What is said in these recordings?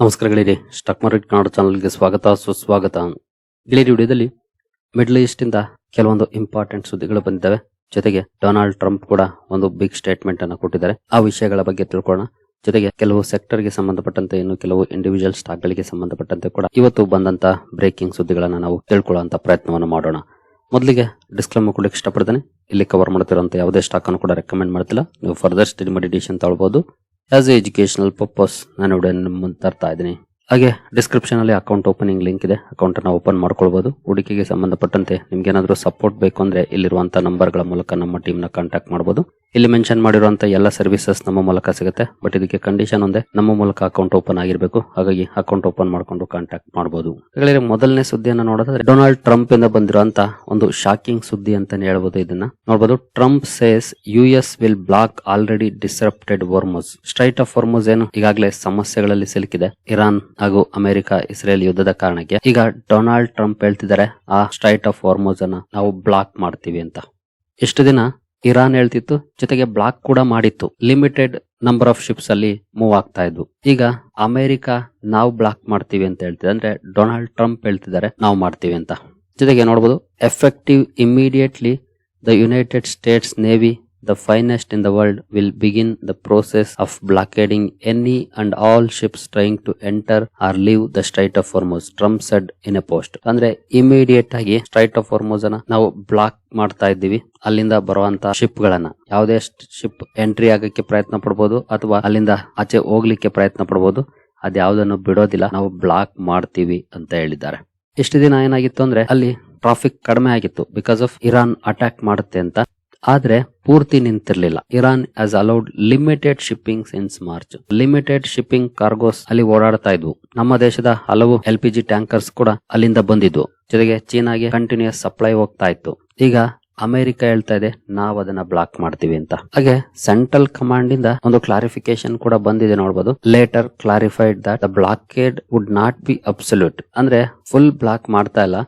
ನಮಸ್ಕಾರ ಗೆಳೆಯರಿ, stock market Kannada ಚಾನಲ್ಗೆ ಸ್ವಾಗತ ಸುಸ್ವಾಗತ. ಗೆಳೆಯರಿ, ವಿಡಿಯೋದಲ್ಲಿ ಮಿಡ್ಲ್ ಈಸ್ಟ್ ಇಂದ ಕೆಲವೊಂದು ಇಂಪಾರ್ಟೆಂಟ್ ಸುದ್ದಿಗಳು ಬಂದಿದ್ದಾವೆ. ಜೊತೆಗೆ ಡೊನಾಲ್ಡ್ ಟ್ರಂಪ್ ಕೂಡ ಒಂದು ಬಿಗ್ ಸ್ಟೇಟ್ಮೆಂಟ್ ಅನ್ನು ಕೊಟ್ಟಿದ್ದಾರೆ. ಆ ವಿಷಯಗಳ ಬಗ್ಗೆ ತಿಳ್ಕೊಳ್ಳೋಣ. ಜೊತೆಗೆ ಕೆಲವು ಸೆಕ್ಟರ್ ಗೆ ಸಂಬಂಧಪಟ್ಟಂತೆ, ಇನ್ನು ಕೆಲವು ಇಂಡಿವಿಜುವಲ್ ಸ್ಟಾಕ್ ಗಳಿಗೆ ಸಂಬಂಧಪಟ್ಟಂತೆ ಕೂಡ ಇವತ್ತು ಬಂದಂತ ಬ್ರೇಕಿಂಗ್ ಸುದ್ದಿಗಳನ್ನ ನಾವು ತಿಳ್ಕೊಳ್ಳುವಂತ ಪ್ರಯತ್ನವನ್ನು ಮಾಡೋಣ. ಮೊದಲಿಗೆ ಡಿಸ್ಕ್ಲೇಮರ್ ಕೊಡಲಿಕ್ಕೆ ಇಷ್ಟಪಡ್ತೇನೆ. ಇಲ್ಲಿ ಕವರ್ ಮಾಡ್ತಿರುವಂತ ಯಾವುದೇ ಸ್ಟಾಕ್ ಅನ್ನು ಕೂಡ ರೆಕಮೆಂಡ್ ಮಾಡ್ತಿಲ್ಲ. ನೀವು ಫರ್ದರ್ ಸ್ಟಡಿ ಮಾಡಿ ಡಿಸಿಷನ್ ತಗೊಳ್ಬಹುದು. ಆಸ್ ಎ ಎಜುಕೇಶನಲ್ ಪರ್ಪಸ್ ನಾನು ಮುಂದೆ ತರ್ತಾ ಇದ್ದೀನಿ. ಹಾಗೆ ಡಿಸ್ಕ್ರಿಪ್ಷನ್ ಅಲ್ಲಿ ಅಕೌಂಟ್ ಓಪನಿಂಗ್ ಲಿಂಕ್ ಇದೆ, ಅಕೌಂಟ್ ಅನ್ನ ಓಪನ್ ಮಾಡ್ಕೊಳ್ಬಹುದು. ಹೂಡಿಕೆಗೆ ಸಂಬಂಧಪಟ್ಟಂತೆ ನಿಮ್ಗೆ ಏನಾದರೂ ಸಪೋರ್ಟ್ ಬೇಕು ಅಂದ್ರೆ ಇಲ್ಲಿರುವಂತಹ ನಂಬರ್ ಗಳ ಮೂಲಕ ನಮ್ಮ ಟೀಮ್ ನ ಕಾಂಟ್ಯಾಕ್ಟ್ ಮಾಡಬಹುದು. ಇಲ್ಲಿ ಮೆನ್ಷನ್ ಮಾಡಿರುವಂತ ಎಲ್ಲ ಸರ್ವಿಸಸ್ ನಮ್ಮ ಮೂಲಕ ಸಿಗುತ್ತೆ. ಬಟ್ ಇದಕ್ಕೆ ಕಂಡೀಷನ್ ಒಂದೇ, ನಮ್ಮ ಮೂಲಕ ಅಕೌಂಟ್ ಓಪನ್ ಆಗಿರಬೇಕು. ಹಾಗಾಗಿ ಅಕೌಂಟ್ ಓಪನ್ ಮಾಡ್ಕೊಂಡು ಕಾಂಟ್ಯಾಕ್ಟ್ ಮಾಡಬಹುದು. ಮೊದಲನೇ ಸುದ್ದಿಯನ್ನು ನೋಡೋದಾದ್ರೆ ಡೊನಾಲ್ಡ್ ಟ್ರಂಪ್ ಇಂದ ಬಂದಿರುವಂತ ಒಂದು ಶಾಕಿಂಗ್ ಸುದ್ದಿ ಅಂತಾನೆ ಹೇಳ್ಬೋದು. ಇದನ್ನ ನೋಡಬಹುದು. Trump says US will block already disrupted Hormuz. Strait of Hormuz ಏನು ಈಗಾಗಲೇ ಸಮಸ್ಯೆಗಳಲ್ಲಿ ಸಿಲುಕಿದೆ. ಇರಾನ್ ಹಾಗೂ ಅಮೆರಿಕ ಇಸ್ರೇಲ್ ಯುದ್ಧದ ಕಾರಣಕ್ಕೆ ಈಗ ಡೊನಾಲ್ಡ್ ಟ್ರಂಪ್ ಹೇಳ್ತಿದ್ದಾರೆ, ಆ ಸ್ಟ್ರೈಟ್ ಆಫ್ ಹೊರ್ಮುಜ್ ಅನ್ನ ನಾವು ಬ್ಲಾಕ್ ಮಾಡ್ತೀವಿ ಅಂತ. ಎಷ್ಟು ದಿನ ಇರಾನ್ ಹೇಳ್ತಿತ್ತು, ಜೊತೆಗೆ ಬ್ಲಾಕ್ ಕೂಡ ಮಾಡಿತ್ತು. ಲಿಮಿಟೆಡ್ ನಂಬರ್ ಆಫ್ ಶಿಪ್ಸ್ ಅಲ್ಲಿ ಮೂವ್ ಆಗ್ತಾ ಇದ್ವು. ಈಗ ಅಮೆರಿಕ ನಾವು ಬ್ಲಾಕ್ ಮಾಡ್ತೀವಿ ಅಂತ ಹೇಳ್ತಿದೆ, ಅಂದ್ರೆ ಡೊನಾಲ್ಡ್ ಟ್ರಂಪ್ ಹೇಳ್ತಿದ್ದಾರೆ ನಾವು ಮಾಡ್ತೀವಿ ಅಂತ. ಜೊತೆಗೆ ನೋಡಬಹುದು, effective immediately the United States navy, the finest in the world, will begin the process of blockading any and all ships trying to enter or leave the Strait of Hormuz, Trump said in a post. ಅಂದ್ರೆ immediate ಆಗಿ straight of Hormuz ಅನ್ನ ನಾವು block ಮಾಡ್ತಾ ಇದ್ದೀವಿ. ಅಲ್ಲಿಂದ ಬರುವಂತ ship ಗಳನ್ನ, ಯಾವುದೇ ಶಿಪ್ ಎಂಟ್ರಿ ಆಗಕ್ಕೆ ಪ್ರಯತ್ನ ಪಡಬಹುದು ಅಥವಾ ಅಲ್ಲಿಂದ ಆಚೆ ಹೋಗ್ಲಿಕ್ಕೆ ಪ್ರಯತ್ನ ಪಡಬಹುದು, ಅದ್ಯಾವುದನ್ನು ಬಿಡೋದಿಲ್ಲ, ನಾವು ಬ್ಲಾಕ್ ಮಾಡ್ತೀವಿ ಅಂತ ಹೇಳಿದ್ದಾರೆ. ಇಷ್ಟು ದಿನ ಏನಾಗಿತ್ತು ಅಂದ್ರೆ ಅಲ್ಲಿ ಟ್ರಾಫಿಕ್ ಕಡಿಮೆ ಆಗಿತ್ತು ಬಿಕಾಸ್ ಆಫ್ ಇರಾನ್ ಅಟ್ಯಾಕ್ ಮಾಡುತ್ತೆ ಅಂತ. ಆದ್ರೆ ಪೂರ್ತಿ ನಿಂತಿರ್ಲಿಲ್ಲ. Iran has allowed limited shipping since March. Limited shipping cargoes ಅಲ್ಲಿ ಓಡಾಡ್ತಾ ಇದ್ವು. ನಮ್ಮ ದೇಶದ ಹಲವು LPG ಟ್ಯಾಂಕರ್ಸ್ ಕೂಡ ಅಲ್ಲಿಂದ ಬಂದಿದ್ವು. ಜೊತೆಗೆ ಚೀನಾಗೆ ಕಂಟಿನ್ಯೂಸ್ ಸಪ್ಲೈ ಹೋಗ್ತಾ ಇತ್ತು. ಈಗ ಅಮೆರಿಕ ಹೇಳ್ತಾ ಇದೆ ನಾವು ಅದನ್ನ ಬ್ಲಾಕ್ ಮಾಡ್ತೀವಿ ಅಂತ. ಹಾಗೆ ಸೆಂಟ್ರಲ್ ಕಮಾಂಡ್ ಇಂದ ಒಂದು ಕ್ಲಾರಿಫಿಕೇಶನ್ ಕೂಡ ಬಂದಿದೆ, ನೋಡಬಹುದು. Later clarified that the blockade would not be absolute. ಅಂದ್ರೆ ಫುಲ್ ಬ್ಲಾಕ್ ಮಾಡ್ತಾ ಇಲ್ಲ.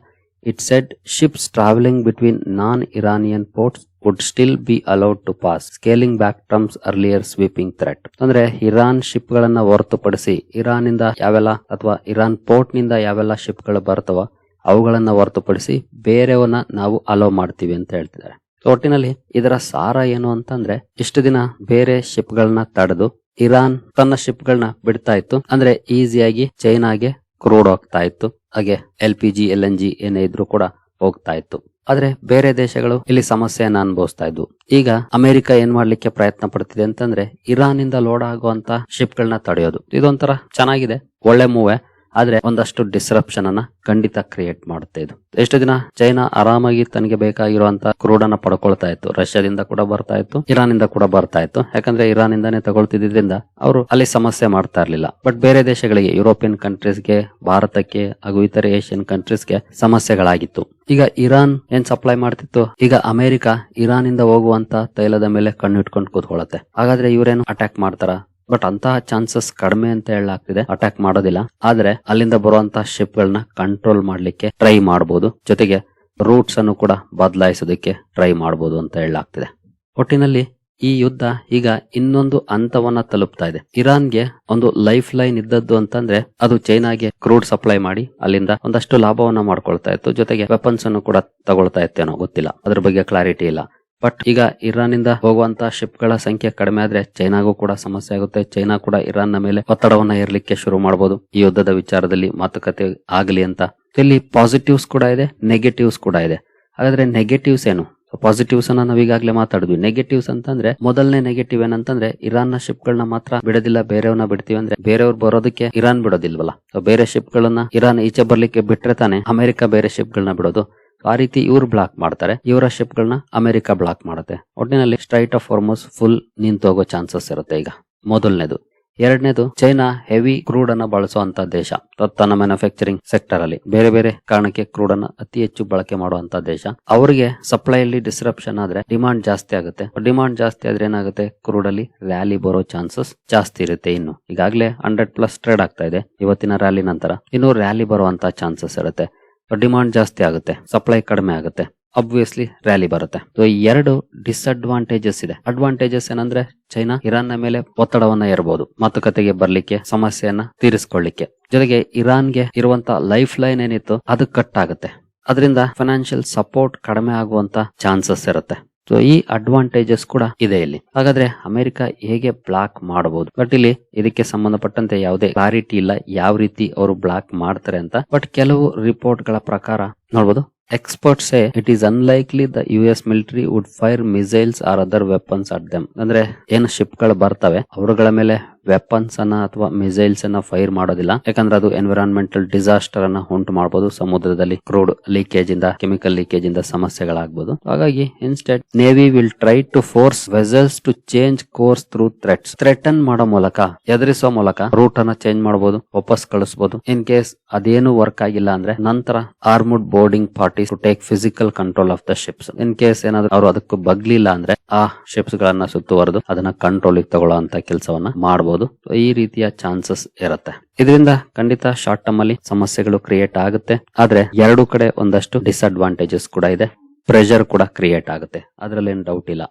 It said ships traveling between non-Iranian ports would still be allowed to pass, scaling back Trump's earlier sweeping threat. ಅಂದ್ರೆ Iran ship ಗಳನ್ನ ಹೊರತುಪಡಿಸಿ, Iran ಇಂದ ಯಾವೆಲ್ಲ ಅಥವಾ Iran port ನಿಂದ ಯಾವೆಲ್ಲ ಶಿಪ್ ಗಳು ಬರ್ತವೋ ಅವುಗಳನ್ನ ಹೊರತುಪಡಿಸಿ ಬೇರೆಯವನ್ನ ನಾವು ಅಲೋ ಮಾಡ್ತೀವಿ ಅಂತ ಹೇಳ್ತಿದ್ದಾರೆ. ಒಟ್ಟಿನಲ್ಲಿ ಇದರ ಸಾರ ಏನು ಅಂತಂದ್ರೆ, ಇಷ್ಟು ದಿನ ಬೇರೆ ಶಿಪ್ ಗಳನ್ನ ತಡೆದು ಇರಾನ್ ತನ್ನ ಶಿಪ್ ಗಳನ್ನ ಬಿಡ್ತಾ ಇತ್ತು. ಅಂದ್ರೆ ಈಸಿಯಾಗಿ ಚೈನಾಗೆ ಕ್ರೂಡ್ ಹೋಗ್ತಾ ಇತ್ತು. ಹಾಗೆ LPG LNG ಏನೇ ಇದ್ರು ಕೂಡ ಹೋಗ್ತಾ ಇತ್ತು. ಆದ್ರೆ ಬೇರೆ ದೇಶಗಳು ಇಲ್ಲಿ ಸಮಸ್ಯೆಯನ್ನ ಅನುಭವಿಸ್ತಾ ಇದ್ವು. ಈಗ ಅಮೆರಿಕ ಏನ್ ಮಾಡ್ಲಿಕ್ಕೆ ಪ್ರಯತ್ನ ಪಡ್ತಿದೆ ಅಂತಂದ್ರೆ, ಇರಾನ್ ಇಂದ ಲೋಡ್ ಆಗುವಂತ ಶಿಪ್ ಗಳನ್ನ ತಡೆಯೋದು. ಇದೊಂಥರ ಚೆನ್ನಾಗಿದೆ, ಒಳ್ಳೆ ಮೂವೆ. ಆದ್ರೆ ಒಂದಷ್ಟು ಡಿಸ್ರಪ್ಷನ್ ಅನ್ನ ಖಂಡಿತ ಕ್ರಿಯೇಟ್ ಮಾಡುತ್ತೆ ಇದು. ಎಷ್ಟು ದಿನ ಚೈನಾ ಆರಾಮಾಗಿ ತನಗೆ ಬೇಕಾಗಿರುವಂತ ಕ್ರೂಡ್ ಅನ್ನ ಪಡ್ಕೊಳ್ತಾ ಇತ್ತು. ರಷ್ಯಾದಿಂದ ಕೂಡ ಬರ್ತಾ ಇತ್ತು, ಇರಾನ್ ಇಂದ ಕೂಡ ಬರ್ತಾ ಇತ್ತು. ಯಾಕಂದ್ರೆ ಇರಾನ್ ಇಂದಾನೆ ತಗೊಳ್ತಿದ್ರಿಂದ ಅವರು ಅಲ್ಲಿ ಸಮಸ್ಯೆ ಮಾಡ್ತಾ ಇರ್ಲಿಲ್ಲ. ಬಟ್ ಬೇರೆ ದೇಶಗಳಿಗೆ, ಯುರೋಪಿಯನ್ ಕಂಟ್ರೀಸ್ಗೆ, ಭಾರತಕ್ಕೆ ಹಾಗೂ ಇತರೆ ಏಷ್ಯನ್ ಕಂಟ್ರೀಸ್ಗೆ ಸಮಸ್ಯೆಗಳಾಗಿತ್ತು. ಈಗ ಇರಾನ್ ಏನ್ ಸಪ್ಲೈ ಮಾಡ್ತಿತ್ತು, ಈಗ ಅಮೆರಿಕ ಇರಾನ್ ಇಂದ ಹೋಗುವಂತ ತೈಲದ ಮೇಲೆ ಕಣ್ಣು ಇಟ್ಕೊಂಡು ಕೂತ್ಕೊಳ್ಳುತ್ತೆ. ಹಾಗಾದ್ರೆ ಇವರೇನು ಅಟ್ಯಾಕ್ ಮಾಡ್ತಾರ? ಬಟ್ ಅಂತಹ ಚಾನ್ಸಸ್ ಕಡಿಮೆ ಅಂತ ಹೇಳಲಾಗ್ತಿದೆ. ಅಟ್ಯಾಕ್ ಮಾಡೋದಿಲ್ಲ, ಆದ್ರೆ ಅಲ್ಲಿಂದ ಬರುವಂತಹ ಶಿಪ್ ಗಳನ್ನ ಕಂಟ್ರೋಲ್ ಮಾಡ್ಲಿಕ್ಕೆ ಟ್ರೈ ಮಾಡಬಹುದು. ಜೊತೆಗೆ ರೂಟ್ಸ್ ಅನ್ನು ಕೂಡ ಬದಲಾಯಿಸೋದಕ್ಕೆ ಟ್ರೈ ಮಾಡಬಹುದು ಅಂತ ಹೇಳಲಾಗ್ತಿದೆ. ಒಟ್ಟಿನಲ್ಲಿ ಈ ಯುದ್ಧ ಈಗ ಇನ್ನೊಂದು ಹಂತವನ್ನ ತಲುಪ್ತಾ ಇದೆ. ಇರಾನ್ಗೆ ಒಂದು ಲೈಫ್ ಲೈನ್ ಇದ್ದದ್ದು ಅಂತಂದ್ರೆ ಅದು ಚೈನಾಗೆ ಕ್ರೂಡ್ ಸಪ್ಲೈ ಮಾಡಿ ಅಲ್ಲಿಂದ ಒಂದಷ್ಟು ಲಾಭವನ್ನ ಮಾಡ್ಕೊಳ್ತಾ ಇತ್ತು. ಜೊತೆಗೆ ವೆಪನ್ಸ್ ಅನ್ನು ಕೂಡ ತಗೊಳ್ತಾ ಇತ್ತೇನೋ ಗೊತ್ತಿಲ್ಲ, ಅದ್ರ ಬಗ್ಗೆ ಕ್ಲಾರಿಟಿ ಇಲ್ಲ. ಬಟ್ ಈಗ ಇರಾನ್ ಇಂದ ಹೋಗುವಂತ ಶಿಪ್ ಗಳ ಸಂಖ್ಯೆ ಕಡಿಮೆ ಆದ್ರೆ ಚೈನಾಗೂ ಕೂಡ ಸಮಸ್ಯೆ ಆಗುತ್ತೆ. ಚೈನಾ ಕೂಡ ಇರಾನ್ ನ ಮೇಲೆ ಒತ್ತಡವನ್ನ ಹೇರ್ಲಿಕ್ಕೆ ಶುರು ಮಾಡಬಹುದು ಈ ಯುದ್ಧದ ವಿಚಾರದಲ್ಲಿ ಮಾತುಕತೆ ಆಗಲಿ ಅಂತ. ಇಲ್ಲಿ ಪಾಸಿಟಿವ್ಸ್ ಕೂಡ ಇದೆ, ನೆಗೆಟಿವ್ಸ್ ಕೂಡ ಇದೆ. ಹಾಗಾದ್ರೆ ನೆಗೆಟಿವ್ಸ್ ಏನು? ಪಾಸಿಟಿವ್ಸ್ ಅನ್ನ ನಾವ್ ಈಗಾಗಲೇ ಮಾತಾಡಿದ್ವಿ. ನೆಗೆಟಿವ್ಸ್ ಅಂತಂದ್ರೆ, ಮೊದಲನೇ ನೆಗೆಟಿವ್ ಏನಂತಂದ್ರೆ, ಇರಾನ್ ನ ಶಿಪ್ ಗಳನ್ನ ಮಾತ್ರ ಬಿಡೋದಿಲ್ಲ, ಬೇರೆಯವ್ರನ್ನ ಬಿಡ್ತೀವಿ ಅಂದ್ರೆ ಬೇರೆಯವ್ರು ಬರೋದಕ್ಕೆ ಇರಾನ್ ಬಿಡೋದಿಲ್ವಲ್ಲ. ಬೇರೆ ಶಿಪ್ ಗಳನ್ನ ಇರಾನ್ ಈಚೆ ಬರ್ಲಿಕ್ಕೆ ಬಿಟ್ರೆ ತಾನೆ ಅಮೆರಿಕ ಬೇರೆ ಶಿಪ್ ಗಳನ್ನ ಬಿಡೋದು. ಆ ರೀತಿ ಇವ್ರು ಬ್ಲಾಕ್ ಮಾಡ್ತಾರೆ, ಇವರ ಶಿಪ್ ಗಳನ್ನ ಅಮೆರಿಕ ಬ್ಲಾಕ್ ಮಾಡುತ್ತೆ. ಒಟ್ಟಿನಲ್ಲಿ ಸ್ಟ್ರೈಟ್ ಆಫ್ ಹೊರ್ಮುಜ್ ಫುಲ್ ನಿಂತೋಗೋ ಚಾನ್ಸಸ್ ಇರುತ್ತೆ ಈಗ, ಮೊದಲನೇದು. ಎರಡನೇದು, ಚೈನಾ ಹೆವಿ ಕ್ರೂಡ್ ಅನ್ನ ಬಳಸುವಂತ ದೇಶ. ತನ್ನ ಮ್ಯಾನುಫ್ಯಾಕ್ಚರಿಂಗ್ ಸೆಕ್ಟರ್ ಅಲ್ಲಿ ಬೇರೆ ಬೇರೆ ಕಾರಣಕ್ಕೆ ಕ್ರೂಡ್ ಅನ್ನ ಅತಿ ಹೆಚ್ಚು ಬಳಕೆ ಮಾಡುವಂತ ದೇಶ. ಅವರಿಗೆ ಸಪ್ಲೈಯಲ್ಲಿ ಡಿಸ್ರಪ್ಷನ್ ಆದ್ರೆ ಡಿಮಾಂಡ್ ಜಾಸ್ತಿ ಆಗುತ್ತೆ. ಡಿಮಾಂಡ್ ಜಾಸ್ತಿ ಆದ್ರೆ ಏನಾಗುತ್ತೆ, ಕ್ರೂಡ್ ಅಲ್ಲಿ ರ್ಯಾಲಿ ಬರೋ ಚಾನ್ಸಸ್ ಜಾಸ್ತಿ ಇರುತ್ತೆ. ಇನ್ನು ಈಗಾಗಲೇ 100+ ಟ್ರೇಡ್ ಆಗ್ತಾ ಇದೆ. ಇವತ್ತಿನ ರ್ಯಾಲಿ ನಂತರ ಇನ್ನು ರ್ಯಾಲಿ ಬರುವಂತ ಚಾನ್ಸಸ್ ಇರುತ್ತೆ. ಡಿಮಾಂಡ್ ಜಾಸ್ತಿ ಆಗುತ್ತೆ, ಸಪ್ಲೈ ಕಡಿಮೆ ಆಗುತ್ತೆ. ಅಬ್ವಿಯಸ್ಲಿ ರ್ಯಾಲಿ ಬರುತ್ತೆ. ಸೊ ಈ ಎರಡು ಡಿಸ್ಅಡ್ವಾಂಟೇಜಸ್ ಇದೆ. ಅಡ್ವಾಂಟೇಜಸ್ ಏನಂದ್ರೆ ಚೈನಾ ಇರಾನ್ನ ಮೇಲೆ ಒತ್ತಡವನ್ನ ಏರಬಹುದು, ಮಾತುಕತೆಗೆ ಬರ್ಲಿಕ್ಕೆ, ಸಮಸ್ಯೆಯನ್ನ ತೀರಿಸಿಕೊಳ್ಳಿಕ್ಕೆ. ಜೊತೆಗೆ ಇರಾನ್ಗೆ ಇರುವಂತ ಲೈಫ್ ಲೈನ್ ಏನಿತ್ತು ಅದು ಕಟ್ ಆಗುತ್ತೆ. ಅದರಿಂದ ಫೈನಾನ್ಷಿಯಲ್ ಸಪೋರ್ಟ್ ಕಡಿಮೆ ಆಗುವಂತ ಚಾನ್ಸಸ್ ಇರುತ್ತೆ. ಸೊ ಈ ಅಡ್ವಾಂಟೇಜಸ್ ಕೂಡ ಇದೆ ಇಲ್ಲಿ. ಹಾಗಾದ್ರೆ ಅಮೆರಿಕ ಹೇಗೆ ಬ್ಲಾಕ್ ಮಾಡಬಹುದು? ಬಟ್ ಇಲ್ಲಿ ಇದಕ್ಕೆ ಸಂಬಂಧಪಟ್ಟಂತೆ ಯಾವುದೇ ಕ್ಲಾರಿಟಿ ಇಲ್ಲ ಯಾವ ರೀತಿ ಅವರು ಬ್ಲಾಕ್ ಮಾಡ್ತಾರೆ ಅಂತ. ಬಟ್ ಕೆಲವು ರಿಪೋರ್ಟ್ ಗಳ ಪ್ರಕಾರ ನೋಡಬಹುದು, experts say it is unlikely the US military would fire missiles or other weapons at them. ಅಂದ್ರೆ ಏನು ಶಿಪ್ ಗಳು ಬರ್ತವೆ ಅವರುಗಳ ಮೇಲೆ ವೆಪನ್ಸ್ ಅನ್ನ ಅಥವಾ ಮಿಸೈಲ್ಸ್ ಅನ್ನ ಫೈರ್ ಮಾಡೋದಿಲ್ಲ. ಯಾಕಂದ್ರೆ ಅದು ಎನ್ವಿರಾನ್ಮೆಂಟಲ್ ಡಿಸಾಸ್ಟರ್ ಅನ್ನ ಉಂಟು ಮಾಡಬಹುದು. ಸಮುದ್ರದಲ್ಲಿ ಕ್ರೂಡ್ ಲೀಕೇಜ್ ಇಂದ, ಕೆಮಿಕಲ್ ಲೀಕೇಜ್ ಇಂದ ಸಮಸ್ಯೆಗಳಾಗಬಹುದು. ಹಾಗಾಗಿ instead navy will try to force vessels to change course through threats. Threaten ಮಾಡೋ ಮೂಲಕ, ಎದುರಿಸೋ ಮೂಲಕ ರೂಟ್ ಅನ್ನ ಚೇಂಜ್ ಮಾಡಬಹುದು, ವಾಪಸ್ ಕಳಿಸಬಹುದು. ಇನ್ ಕೇಸ್ ಅದೇನು ವರ್ಕ್ ಆಗಿಲ್ಲ ಅಂದ್ರೆ ನಂತರ armed boarding party to take physical control of the ships. In case ಏನಾದ್ರು ಅವರು ಅದಕ್ಕೂ ಬಗ್ಲಿಲ್ಲ ಅಂದ್ರೆ ಆ ಶಿಪ್ಸ್ ಗಳನ್ನ ಸುತ್ತುವರೆದು ಅದನ್ನ ಕಂಟ್ರೋಲ್ ತಗೊಳ್ಳೋ ಅಂತ ಕೆಲಸವನ್ನ ಮಾಡಬಹುದು. ಈ ರೀತಿಯ ಚಾನ್ಸಸ್ ಇರುತ್ತೆ. ಇದರಿಂದ ಖಂಡಿತ ಶಾರ್ಟ್ ಟರ್ಮ್ ಅಲ್ಲಿ ಸಮಸ್ಯೆಗಳು ಕ್ರಿಯೇಟ್ ಆಗುತ್ತೆ. ಆದ್ರೆ ಎರಡು ಕಡೆ ಒಂದಷ್ಟು ಡಿಸ್ಅಡ್ವಾಂಟೇಜಸ್ ಕೂಡ ಇದೆ, ಪ್ರೆಷರ್ ಕೂಡ ಕ್ರಿಯೇಟ್ ಆಗುತ್ತೆ, ಅದ್ರಲ್ಲಿ ಏನು ಡೌಟ್ ಇಲ್ಲ.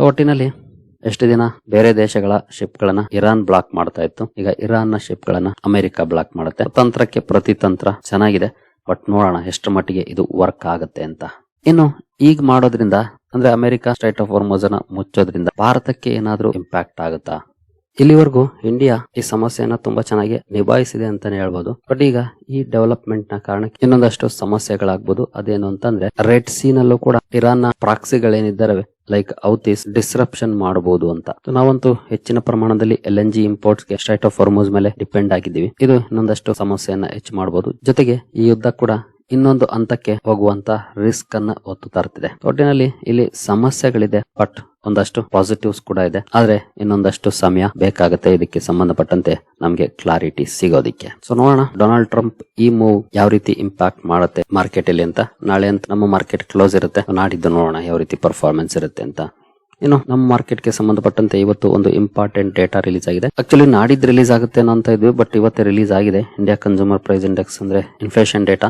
ಒಟ್ಟಿನಲ್ಲಿ ಎಷ್ಟು ದಿನ ಬೇರೆ ದೇಶಗಳ ಶಿಪ್ ಗಳನ್ನ ಇರಾನ್ ಬ್ಲಾಕ್ ಮಾಡ್ತಾ ಇತ್ತು, ಈಗ ಇರಾನ್ ನ ಶಿಪ್ ಗಳನ್ನ ಅಮೆರಿಕ ಬ್ಲಾಕ್ ಮಾಡುತ್ತೆ. ತಂತ್ರಕ್ಕೆ ಪ್ರತಿತಂತ್ರ ಚೆನ್ನಾಗಿದೆ, ಬಟ್ ನೋಡೋಣ ಎಷ್ಟು ಮಟ್ಟಿಗೆ ಇದು ವರ್ಕ್ ಆಗುತ್ತೆ ಅಂತ. ಇನ್ನು ಈಗ ಮಾಡೋದ್ರಿಂದ ಅಂದ್ರೆ ಅಮೆರಿಕ ಸ್ಟ್ರೈಟ್ ಆಫ್ ಹಾರ್ಮುಜ್ ಅನ್ನ ಮುಚ್ಚೋದ್ರಿಂದ ಭಾರತಕ್ಕೆ ಏನಾದ್ರೂ ಇಂಪ್ಯಾಕ್ಟ್ ಆಗುತ್ತಾ? ಇಲ್ಲಿವರೆಗೂ ಇಂಡಿಯಾ ಈ ಸಮಸ್ಯೆಯನ್ನ ತುಂಬಾ ಚೆನ್ನಾಗಿ ನಿಭಾಯಿಸಿದೆ ಅಂತಾನೆ ಹೇಳ್ಬೋದು. ಬಟ್ ಈಗ ಈ ಡೆವಲಪ್ಮೆಂಟ್ ನ ಕಾರಣಕ್ಕೆ ಇನ್ನೊಂದಷ್ಟು ಸಮಸ್ಯೆಗಳಾಗಬಹುದು. ಅದೇನು ಅಂತಂದ್ರೆ ರೆಡ್ ಸೀ ನಲ್ಲೂ ಕೂಡ ಇರಾನ್ ನ ಪ್ರಾಕ್ಸಿಗಳೇನಿದ್ದಾರೆ ಲೈಕ್ ಹೌತೀಸ್ ಡಿಸ್ರಪ್ಷನ್ ಮಾಡಬಹುದು ಅಂತ. ನಾವಂತೂ ಹೆಚ್ಚಿನ ಪ್ರಮಾಣದಲ್ಲಿ LNG ಇಂಪೋರ್ಟ್ಸ್ ಗೆ ಸ್ಟ್ರೈಟ್ ಆಫ್ ಹಾರ್ಮುಜ್ ಮೇಲೆ ಡಿಪೆಂಡ್ ಆಗಿದ್ದೀವಿ. ಇದು ಇನ್ನೊಂದಷ್ಟು ಸಮಸ್ಯೆಯನ್ನ ಹೆಚ್ಚು ಮಾಡಬಹುದು. ಜೊತೆಗೆ ಈ ಯುದ್ಧ ಕೂಡ ಇನ್ನೊಂದು ಹಂತಕ್ಕೆ ಹೋಗುವಂತ ರಿಸ್ಕ್ ಅನ್ನ ಒತ್ತು ತರ್ತಿದೆ. ಒಟ್ಟಿನಲ್ಲಿ ಇಲ್ಲಿ ಸಮಸ್ಯೆಗಳಿದೆ, ಬಟ್ ಒಂದಷ್ಟು ಪಾಸಿಟಿವ್ಸ್ ಕೂಡ ಇದೆ. ಆದ್ರೆ ಇನ್ನೊಂದಷ್ಟು ಸಮಯ ಬೇಕಾಗುತ್ತೆ ಇದಕ್ಕೆ ಸಂಬಂಧಪಟ್ಟಂತೆ ನಮ್ಗೆ ಕ್ಲಾರಿಟಿ ಸಿಗೋದಿಕ್ಕೆ. ಸೊ ನೋಡೋಣ ಡೊನಾಲ್ಡ್ ಟ್ರಂಪ್ ಈ ಮೂವ್ ಯಾವ ರೀತಿ ಇಂಪ್ಯಾಕ್ಟ್ ಮಾಡುತ್ತೆ ಮಾರ್ಕೆಟ್ ಅಲ್ಲಿ ಅಂತ. ನಾಳೆ ಅಂತ ನಮ್ಮ ಮಾರ್ಕೆಟ್ ಕ್ಲೋಸ್ ಇರುತ್ತೆ, ನಾಡಿದ್ದು ನೋಡೋಣ ಯಾವ ರೀತಿ ಪರ್ಫಾರ್ಮೆನ್ಸ್ ಇರುತ್ತೆ ಅಂತ. ಇನ್ನು ನಮ್ಮ ಮಾರ್ಕೆಟ್ ಗೆ ಸಂಬಂಧಪಟ್ಟಂತೆ ಇವತ್ತು ಒಂದು ಇಂಪಾರ್ಟೆಂಟ್ ಡೇಟಾ ರಿಲೀಸ್ ಆಗಿದೆ. ಆಕ್ಚುಲಿ ನಾಡಿದ್ದು ರಿಲೀಸ್ ಆಗುತ್ತೆ ಅಂತ ಇದ್ವಿ, ಬಟ್ ಇವತ್ತೇ ರಿಲೀಸ್ ಆಗಿದೆ. ಇಂಡಿಯಾ ಕನ್ಸ್ಯೂಮರ್ ಪ್ರೈಸ್ ಇಂಡೆಕ್ಸ್ ಅಂದ್ರೆ ಇನ್ಫ್ಲೇಷನ್ ಡೇಟಾ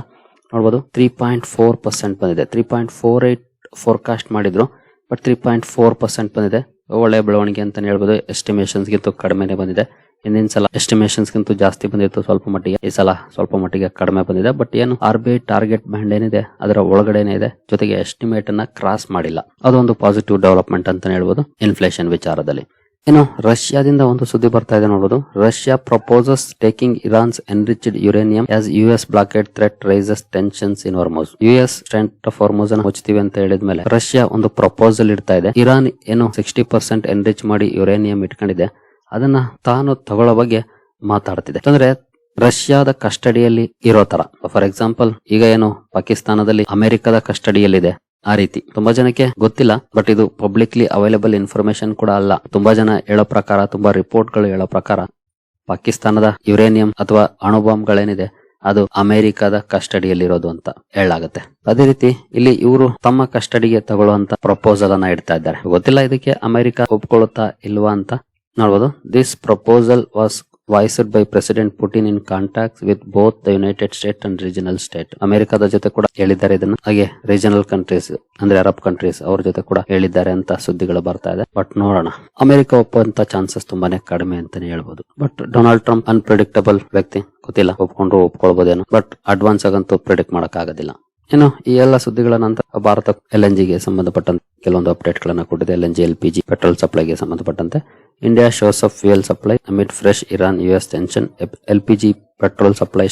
ನೋಡಬಹುದು. 3.4% ಬಂದಿದೆ. 3.48 ಫೋರ್ಕಾಸ್ಟ್ ಮಾಡಿದ್ರು, ಬಟ್ 3.4% ಬಂದಿದೆ. ಒಳ್ಳೆ ಬೆಳವಣಿಗೆ ಅಂತಾನೆ ಹೇಳ್ಬೋದು. ಎಸ್ಟಿಮೇಷನ್ಸ್ ಗಿಂತ ಕಡಿಮೆನೆ ಬಂದಿದೆ. ಹಿಂದಿನ ಸಲ ಎಸ್ಟಿಮೇಷನ್ಸ್ ಗಿಂತ ಜಾಸ್ತಿ ಬಂದಿತ್ತು ಸ್ವಲ್ಪ ಮಟ್ಟಿಗೆ, ಈ ಸಲ ಸ್ವಲ್ಪ ಮಟ್ಟಿಗೆ ಕಡಿಮೆ ಬಂದಿದೆ. ಬಟ್ ಏನು RBI ಟಾರ್ಗೆಟ್ ಬ್ಯಾಂಡ್ ಏನಿದೆ ಅದರ ಒಳಗಡೆನೆ ಇದೆ, ಜೊತೆಗೆ ಎಸ್ಟಿಮೇಟ್ ಅನ್ನ ಕ್ರಾಸ್ ಮಾಡಿಲ್ಲ. ಅದೊಂದು ಪಾಸಿಟಿವ್ ಡೆವಲಪ್ಮೆಂಟ್ ಅಂತಾನೆ ಹೇಳ್ಬೋದು ಇನ್ಫ್ಲೇಷನ್ ವಿಚಾರದಲ್ಲಿ. ಇನ್ನು ರಷ್ಯಾದಿಂದ ಒಂದು ಸುದ್ದಿ ಬರ್ತಾ ಇದೆ ನೋಡಬಹುದು. Russia proposes taking Iran's enriched uranium as US blockade threat rises tensions in Hormuz. US strait of Hormuz ಅನ್ನು ಮುಚ್ತೀವಿ ಅಂತ ಹೇಳಿದ್ಮೇಲೆ ರಷ್ಯಾ ಒಂದು ಪ್ರಪೋಸಲ್ ಇಡ್ತಾ ಇದೆ. ಇರಾನ್ ಏನು 60% ಎನ್ರಿಚ್ ಮಾಡಿ ಯುರೇನಿಯಂ ಇಟ್ಕೊಂಡಿದೆ, ಅದನ್ನ ತಾನು ತಗೊಳ್ಳೋ ಬಗ್ಗೆ ಮಾತಾಡ್ತಿದೆ. ಅಂದ್ರೆ ರಷ್ಯಾದ ಕಸ್ಟಡಿಯಲ್ಲಿ ಇರೋ ತರ. ಫಾರ್ ಎಕ್ಸಾಂಪಲ್ ಈಗ ಏನು ಪಾಕಿಸ್ತಾನದಲ್ಲಿ ಅಮೆರಿಕದ ಕಸ್ಟಡಿಯಲ್ಲಿದೆ, ಆ ರೀತಿ ತುಂಬಾ ಜನಕ್ಕೆ ಗೊತ್ತಿಲ್ಲ. ಬಟ್ ಇದು ಪಬ್ಲಿಕ್ಲಿ ಅವೈಲೇಬಲ್ ಇನ್ಫಾರ್ಮೇಶನ್ ಕೂಡ ಅಲ್ಲ. ತುಂಬಾ ಜನ ಹೇಳೋ ಪ್ರಕಾರ, ತುಂಬಾ ರಿಪೋರ್ಟ್ ಗಳು ಹೇಳೋ ಪ್ರಕಾರ ಪಾಕಿಸ್ತಾನದ ಯುರೇನಿಯಂ ಅಥವಾ ಅಣುಬಾಂಬ್ ಗಳೇನಿದೆ ಅದು ಅಮೆರಿಕದ ಕಸ್ಟಡಿಯಲ್ಲಿರೋದು ಅಂತ ಹೇಳಲಾಗುತ್ತೆ. ಅದೇ ರೀತಿ ಇಲ್ಲಿ ಇವರು ತಮ್ಮ ಕಸ್ಟಡಿಗೆ ತಗೊಳ್ಳುವಂತ ಪ್ರಪೋಸಲ್ ಅನ್ನ ಇಡ್ತಾ ಇದ್ದಾರೆ. ಗೊತ್ತಿಲ್ಲ ಇದಕ್ಕೆ ಅಮೆರಿಕ ಒಪ್ಕೊಳ್ಳುತ್ತಾ ಇಲ್ವಾ ಅಂತ ನೋಡಬಹುದು. This proposal was voiced by President Putin in contacts with both the United States and regional state. ಅಮೆರಿಕದ ಜೊತೆ ಕೂಡ ಹೇಳಿದ್ದಾರೆ ಇದನ್ನ, ಹಾಗೆ ರೀಜನಲ್ ಕಂಟ್ರೀಸ್ ಅಂದ್ರೆ ಅರಬ್ ಕಂಟ್ರೀಸ್ ಅವ್ರ ಜೊತೆ ಕೂಡ ಹೇಳಿದ್ದಾರೆ ಅಂತ ಸುದ್ದಿಗಳು ಬರ್ತಾ ಇದೆ. ಬಟ್ ನೋಡೋಣ, ಅಮೆರಿಕ ಒಪ್ಪುವಂತ ಚಾನ್ಸಸ್ ತುಂಬಾನೇ ಕಡಿಮೆ ಅಂತಾನೆ ಹೇಳ್ಬೋದು. ಬಟ್ ಡೊನಾಲ್ಡ್ ಟ್ರಂಪ್ ಅನ್ಪ್ರೆಡಿಕ್ಟಬಲ್ ವ್ಯಕ್ತಿ, ಗೊತ್ತಿಲ್ಲ ಒಪ್ಕೊಂಡ್ರು ಒಪ್ಕೊಳ್ಬಹುದೇನೋ, ಬಟ್ ಅಡ್ವಾನ್ಸ್ ಆಗಂತೂ ಪ್ರಿಡಿಕ್ಟ್ ಮಾಡಕ್ ಆಗೋದಿಲ್ಲ. ಇನ್ನು ಈ ಎಲ್ಲ ಸುದ್ದಿಗಳ ನಂತರ ಭಾರತ LNG ಗೆ ಸಂಬಂಧಪಟ್ಟಂತೆ ಕೆಲವೊಂದು ಅಪ್ಡೇಟ್ ಗಳನ್ನ ಕೊಟ್ಟಿದೆ. LNG LPG ಪೆಟ್ರೋಲ್ ಸಪ್ಲೈಗೆ ಸಂಬಂಧಪಟ್ಟಂತೆ India shows of fuel supply amid fresh Iran US tension. LPG petrol supply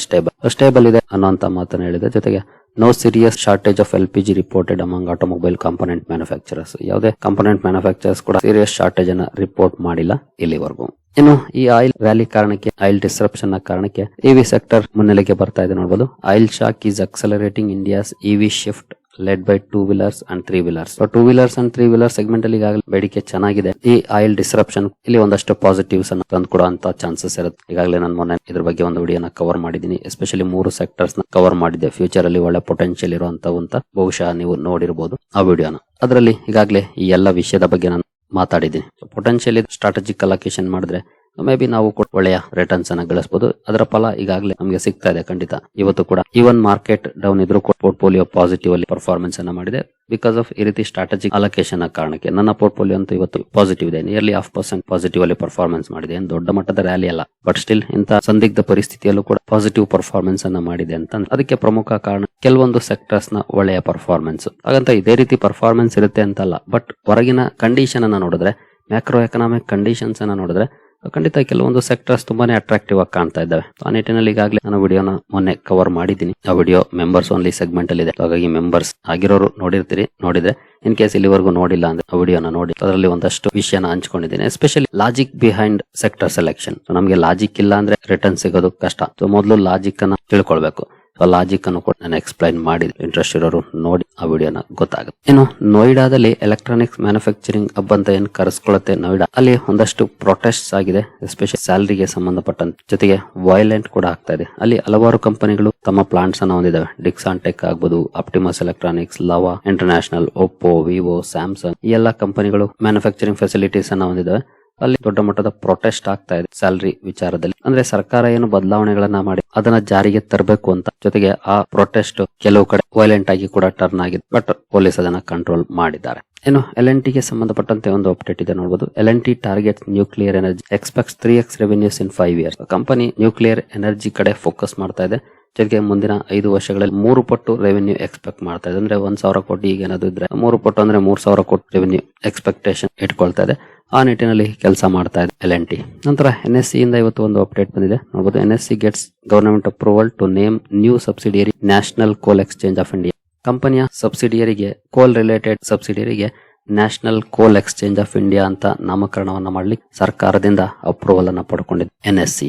stable ಇದೆ ಅನ್ನುವಂತ ಮಾತನ್ನ ಹೇಳಿದೆ. ಜೊತೆಗೆ no serious shortage of LPG reported among automobile component manufacturers. ಯಾವುದೇ ಕಾಂಪೋನೆಂಟ್ ಮ್ಯಾನುಫ್ಯಾಕ್ಚರರ್ಸ್ ಕೂಡ ಸೀರಿಯಸ್ ಶಾರ್ಟೇಜ್ ಅನ್ನ ರಿಪೋರ್ಟ್ ಮಾಡಿಲ್ಲ ಇಲ್ಲಿವರೆಗೂ. ಇನ್ನು ಈ ಆಯಿಲ್ ರ್ಯಾಲಿ ಕಾರಣಕ್ಕೆ, ಆಯಿಲ್ ಡಿಸ್ರಪ್ಷನ್ ನ ಕಾರಣಕ್ಕೆ EV ಸೆಕ್ಟರ್ ಮುನ್ನೆಲೆಗೆ ಬರ್ತಾ ಇದೆ ನೋಡಬಹುದು. Oil shock is accelerating India's EV shift led by 2 wheelers and 3 wheelers. 2 wheelers and 3 wheelers segment ಅಲ್ಲಿ ಈಗಾಗಲೇ ಬೇಡಿಕೆ ಚೆನ್ನಾಗಿದೆ. ಈ ಆಯಿಲ್ ಡಿಸ್ರಪ್ಷನ್ ಇಲ್ಲಿ ಒಂದಷ್ಟು ಪಾಸಿಟಿವ್ಸ್ ಅನ್ನು ತಂದುಕೊಡುವಂತ ಚಾನ್ಸಸ್ ಇರುತ್ತೆ. ಈಗಾಗಲೇ ನಾನು ಮೊನ್ನೆ ಇದ್ರ ಬಗ್ಗೆ ಒಂದು ವಿಡಿಯೋನ ಕವರ್ ಮಾಡಿದ್ದೀನಿ. ಎಸ್ಪೆಷಲಿ 3 ಸೆಕ್ಟರ್ಸ್ ನ ಕವರ್ ಮಾಡಿದ್ದೆ. ಫ್ಯೂಚರ್ ಅಲ್ಲಿ ಒಳ್ಳೆ ಪೊಟೆನ್ಶಿಯಲ್ ಇರುವಂತವು ಅಂತ ಬಹುಶಃ ನೀವು ನೋಡಿರಬಹುದು ಆ ವಿಡಿಯೋನ. ಅದರಲ್ಲಿ ಈಗಾಗಲೇ ಈ ಎಲ್ಲ ವಿಷಯದ ಬಗ್ಗೆ ನಾನು ಮಾತಾಡಿದ್ದೀನಿ. ಪೊಟೆನ್ಶಿಯಲ್ ಸ್ಟ್ರಾಟಜಿಕ್ ಅಲೋಕೇಶನ್ ಮಾಡಿದ್ರೆ ಮೇ ಬಿ ನಾವು ಕೂಡ ಒಳ್ಳೆಯ ರಿಟರ್ನ್ಸ್ ಅನ್ನ ಗಳಿಸಬಹುದು. ಅದರ ಫಲ ಈಗಾಗಲೇ ನಮಗೆ ಸಿಗ್ತಾ ಇದೆ ಖಂಡಿತ. ಇವತ್ತು ಕೂಡ ಈವನ್ ಮಾರ್ಕೆಟ್ ಡೌನ್ ಇದ್ರೂ ಕೂಡ ಪೋರ್ಟ್ಫೋಲಿಯೋ ಪಾಸಿಟಿವ್ ಅಲ್ಲಿ ಪರ್ಫಾರ್ಮೆನ್ಸ್ ಅನ್ನ ಮಾಡಿದೆ ಬಿಕಾಸ್ ಆಫ್ ಈ ರೀತಿ ಸ್ಟ್ರಾಟಜಿಕ್ ಅಲೋಕೇಶನ್ ಕಾರಣಕ್ಕೆ. ನನ್ನ ಪೋರ್ಟ್ಫೋಲಿಯೋ ಅಂತೂ ಇವತ್ತು ಪಾಸಿಟಿವ್ ಇದೆ, ನಿಯರ್ಲಿ 0.5% ಪಾಸಿಟಿವ್ ಅಲ್ಲಿ ಪರ್ಫಾರ್ಮೆನ್ಸ್ ಮಾಡಿದೆ. ಏನು ದೊಡ್ಡ ಮಟ್ಟದ ರ್ಯಾಲಿ ಅಲ್ಲ, ಬಟ್ ಸ್ಟಿಲ್ ಇಂತಹ ಸಂದಿಗ್ಧ ಪರಿಸ್ಥಿತಿಯಲ್ಲೂ ಕೂಡ ಪಾಸಿಟಿವ್ ಪರ್ಫಾರ್ಮೆನ್ಸ್ ಅನ್ನ ಮಾಡಿದೆ ಅಂತ. ಅದಕ್ಕೆ ಪ್ರಮುಖ ಕಾರಣ ಕೆಲವೊಂದು ಸೆಕ್ಟರ್ಸ್ ನ ಒಳ್ಳೆಯ ಪರ್ಫಾರ್ಮೆನ್ಸ್. ಹಾಗಂತ ಇದೇ ರೀತಿ ಪರ್ಫಾರ್ಮೆನ್ಸ್ ಇರುತ್ತೆ ಅಂತಲ್ಲ, ಬಟ್ ಹೊರಗಿನ ಕಂಡೀಷನ್ ಅನ್ನ ನೋಡಿದ್ರೆ, ಮ್ಯಾಕ್ರೋ ಎಕನಾಮಿಕ್ ಕಂಡೀಷನ್ಸ್ ಅನ್ನ ನೋಡಿದ್ರೆ ಖಂಡಿತ ಕೆಲವೊಂದು ಸೆಕ್ಟರ್ಸ್ ತುಂಬಾನೇ ಅಟ್ರಾಕ್ಟಿವ್ ಆಗಿ ಕಾಣ್ತಾ ಇದ್ದಾವೆ. ಆ ನಿಟ್ಟಿನಲ್ಲಿ ಈಗಾಗಲೇ ನಾನು ವಿಡಿಯೋನ ಮೊನ್ನೆ ಕವರ್ ಮಾಡಿದ್ದೀನಿ. ಆ ವಿಡಿಯೋ ಮೆಂಬರ್ಸ್ ಓನ್ಲಿ ಸೆಗ್ಮೆಂಟ್ ಅಲ್ಲಿ ಇದೆ, ಹಾಗಾಗಿ ಮೆಂಬರ್ಸ್ ಆಗಿರೋರು ನೋಡಿರ್ತೀರಿ. ನೋಡಿದ್ರೆ ಇನ್ ಕೇಸ್ ಇಲ್ಲಿವರೆಗೂ ನೋಡಿಲ್ಲ ಅಂದ್ರೆ ಆ ವಿಡಿಯೋನ ನೋಡಿ, ಅದರಲ್ಲಿ ಒಂದಷ್ಟು ವಿಷಯನ ಹಂಚ್ಕೊಂಡಿದ್ದೀನಿ. Especially logic behind sector selection. ನಮಗೆ ಲಾಜಿಕ್ ಇಲ್ಲ ಅಂದ್ರೆ ರಿಟರ್ನ್ ಸಿಗೋದು ಕಷ್ಟ. ಸೊ ಮೊದಲು ಲಾಜಿಕ್ ಅನ್ನ ತಿಳ್ಕೊಳ್ಬೇಕು. ಲಾಜಿಕ್ ಅನ್ನು ಕೂಡ ನಾನು ಎಕ್ಸ್ಪ್ಲೈನ್ ಮಾಡಿದೆ, ಇಂಟ್ರೆಸ್ಟ್ ಇರೋರು ನೋಡಿ ಆ ವಿಡಿಯೋನ ಗೊತ್ತಾಗುತ್ತೆ. ಇನ್ನು ನೋಯ್ಡಾದಲ್ಲಿ ಎಲೆಕ್ಟ್ರಾನಿಕ್ಸ್ ಮ್ಯಾನುಫ್ಯಾಕ್ಚರಿಂಗ್ ಹಬ್ ಅಂತ ಏನ್ ಕರೆಸ್ಕೊಳ್ಳುತ್ತೆ ನೋಯ್ಡಾ, ಅಲ್ಲಿ ಒಂದಷ್ಟು ಪ್ರೊಟೆಸ್ಟ್ ಆಗಿದೆ, ಎಸ್ಪೆಷಲಿ ಸ್ಯಾಲರಿಗೆ ಸಂಬಂಧಪಟ್ಟಂತೆ. ಜೊತೆಗೆ ವೈಲೆಂಟ್ ಕೂಡ ಆಗ್ತಾ ಇದೆ. ಅಲ್ಲಿ ಹಲವಾರು ಕಂಪನಿಗಳು ತಮ್ಮ ಪ್ಲಾಂಟ್ಸ್ ಅನ್ನ ಹೊಂದಿದ್ದಾವೆ. ಡಿಕ್ಸಾನ್ ಟೆಕ್ ಆಗ್ಬಹುದು, Optimus Electronics, Lava International, Oppo, Vivo, Samsung, ಈ ಎಲ್ಲಾ ಕಂಪನಿಗಳು ಮ್ಯಾನುಫ್ಯಾಕ್ಚರಿಂಗ್ ಫೆಸಿಲಿಟೀಸ್ ಅನ್ನ ಹೊಂದಿದ್ದಾವೆ. ಅಲ್ಲಿ ದೊಡ್ಡ ಮಟ್ಟದ ಪ್ರೊಟೆಸ್ಟ್ ಆಗ್ತಾ ಇದೆ ಸ್ಯಾಲರಿ ವಿಚಾರದಲ್ಲಿ. ಅಂದ್ರೆ ಸರ್ಕಾರ ಏನು ಬದಲಾವಣೆಗಳನ್ನ ಮಾಡಿ ಅದನ್ನ ಜಾರಿಗೆ ತರಬೇಕು ಅಂತ. ಜೊತೆಗೆ ಆ ಪ್ರೊಟೆಸ್ಟ್ ಕೆಲವು ಕಡೆ ವೈಲೆಂಟ್ ಆಗಿ ಕೂಡ ಟರ್ನ್ ಆಗಿದೆ, ಬಟ್ ಪೊಲೀಸ್ ಅದನ್ನ ಕಂಟ್ರೋಲ್ ಮಾಡಿದ್ದಾರೆ. ಏನು L&T ಗೆ ಸಂಬಂಧಪಟ್ಟಂತೆ ಒಂದು ಅಪ್ಡೇಟ್ ಇದೆ ನೋಡಬಹುದು. L&T target nuclear energy, expects 3x revenues in 5 years. Company nuclear energy ಕಡೆ ಫೋಕಸ್ ಮಾಡ್ತಾ ಇದೆ. ಜೊತೆಗೆ ಮುಂದಿನ 5 ವರ್ಷಗಳಲ್ಲಿ 3 ಪಟ್ಟು ರೆವೆನ್ಯೂ ಎಕ್ಸ್ಪೆಕ್ಟ್ ಮಾಡ್ತಾ ಇದೆ. ಅಂದ್ರೆ 1,000 ಕೋಟಿ ಈಗ ಏನಾದ್ರು ಇದ್ರೆ 3 ಪಟ್ಟು ಅಂದ್ರೆ 3,000 ಕೋಟಿ ರೆವೆನ್ಯೂ ಎಕ್ಸ್ಪೆಕ್ಟೇಷನ್ ಇಟ್ಕೊಳ್ತಾ ಇದೆ. ಆ ನಿಟ್ಟಿನಲ್ಲಿ ಕೆಲಸ ಮಾಡ್ತಾ ಇದೆ L&T. ನಂತರ NSE ಇಂದ ಇವತ್ತು ಒಂದು ಅಪ್ಡೇಟ್ ಬಂದಿದೆ ನೋಡಬಹುದು. NSE gets government approval to name new subsidiary national coal exchange of India. ಕಂಪನಿಯ ಸಬ್ಸಿಡಿಯರಿಗೆ, ಕೋಲ್ ರಿಲೇಟೆಡ್ ಸಬ್ಸಿಡಿಯರಿಗೆ national coal exchange of India ಅಂತ ನಾಮಕರಣವನ್ನ ಮಾಡಲಿಕ್ಕೆ ಸರ್ಕಾರದಿಂದ ಅಪ್ರೂವಲ್ ಅನ್ನ ಪಡ್ಕೊಂಡಿದೆ NSE.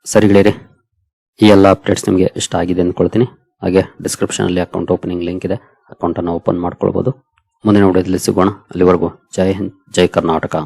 ಸರಿಗಳಿರಿ, ಈ ಎಲ್ಲ ಅಪ್ಡೇಟ್ಸ್ ನಿಮಗೆ ಇಷ್ಟ ಆಗಿದೆ ಅಂದ್ಕೊಳ್ತೀನಿ. ಹಾಗೆ ಡಿಸ್ಕ್ರಿಪ್ಷನ್ ಅಲ್ಲಿ ಅಕೌಂಟ್ ಓಪನಿಂಗ್ ಲಿಂಕ್ ಇದೆ, ಅಕೌಂಟ್ ಅನ್ನು ಓಪನ್ ಮಾಡ್ಕೊಳ್ಬಹುದು. ಮುಂದಿನ ವಿಡಿಯೋದಲ್ಲಿ ಸಿಗೋಣ. ಅಲ್ಲಿವರೆಗೂ ಜೈ ಹಿಂದ್, ಜೈ ಕರ್ನಾಟಕ.